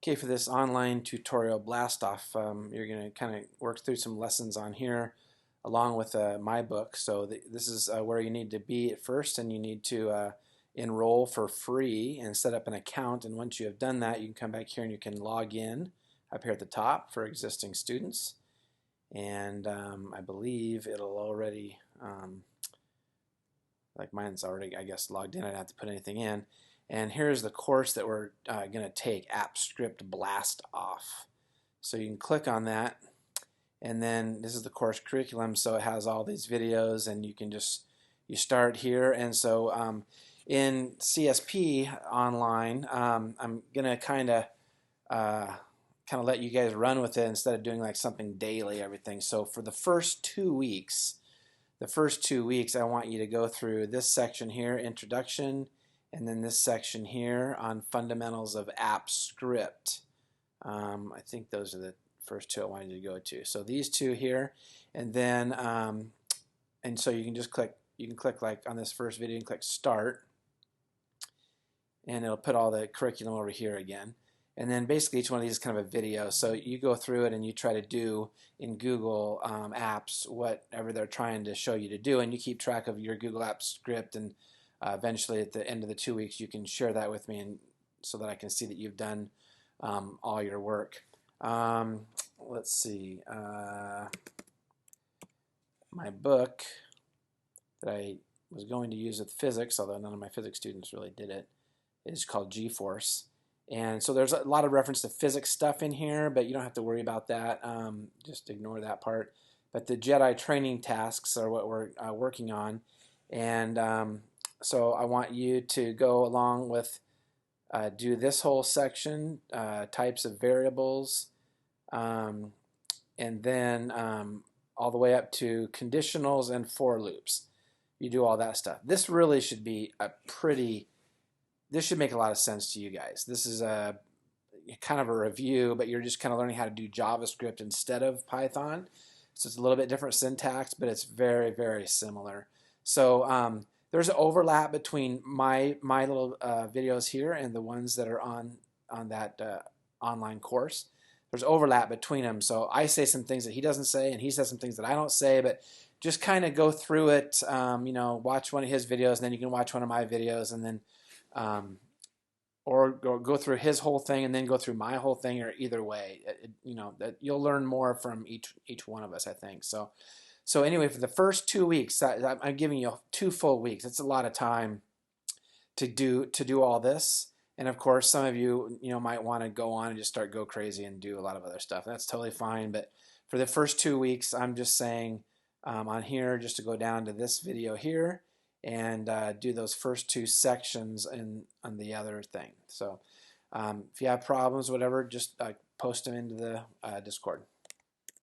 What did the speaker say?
Okay, for this online tutorial blast-off, you're going to kind of work through some lessons on here along with my book. So this is where you need to be at first, and you need to enroll for free and set up an account. And once you have done that, you can come back here and you can log in up here at the top for existing students. And I believe it'll already, like mine's already, I guess, logged in. I don't have to put anything in. And here's the course that we're going to take, AppScript Blast Off. So you can click on that, and then this is the course curriculum, so it has all these videos, and you can just, you start here. And so in CSP online, I'm going to kind of let you guys run with it instead of doing like something daily, everything. So for the first 2 weeks, I want you to go through this section here, Introduction, and then this section here on Fundamentals of AppScript. I think those are the first two I wanted you to go to. So these two here, and then and so you can just click. You can click like on this first video and click Start, and it'll put all the curriculum over here again. And then basically each one of these is kind of a video. So you go through it and you try to do in Google Apps whatever they're trying to show you to do, and you keep track of your Google Apps script, and eventually at the end of the 2 weeks you can share that with me, and so that I can see that you've done all your work. Let's see. My book that I was going to use with physics, although none of my physics students really did it, is called G-Force. And so there's a lot of reference to physics stuff in here, but you don't have to worry about that. Just ignore that part. But the Jedi training tasks are what we're working on. And so I want you to go along with, do this whole section, types of variables, and then all the way up to conditionals and for loops. You do all that stuff. This really should be a pretty... This should make a lot of sense to you guys. This is a kind of a review, but you're just kind of learning how to do JavaScript instead of Python. So it's a little bit different syntax, but it's very, very similar. So there's an overlap between my little videos here and the ones that are on that online course. There's overlap between them. So I say some things that he doesn't say, and he says some things that I don't say, but just kind of go through it. You know, watch one of his videos, and then you can watch one of my videos, and then or go through his whole thing and then go through my whole thing, or either way, you know, that you'll learn more from each one of us, I think. So anyway, for the first 2 weeks, I'm giving you 2 full weeks. It's a lot of time to do all this. And of course, some of you might want to go on and just go crazy and do a lot of other stuff. That's totally fine. But for the first 2 weeks, I'm just saying on here just to go down to this video here and do those first 2 sections on the other thing. So if you have problems, whatever, just post them into the Discord.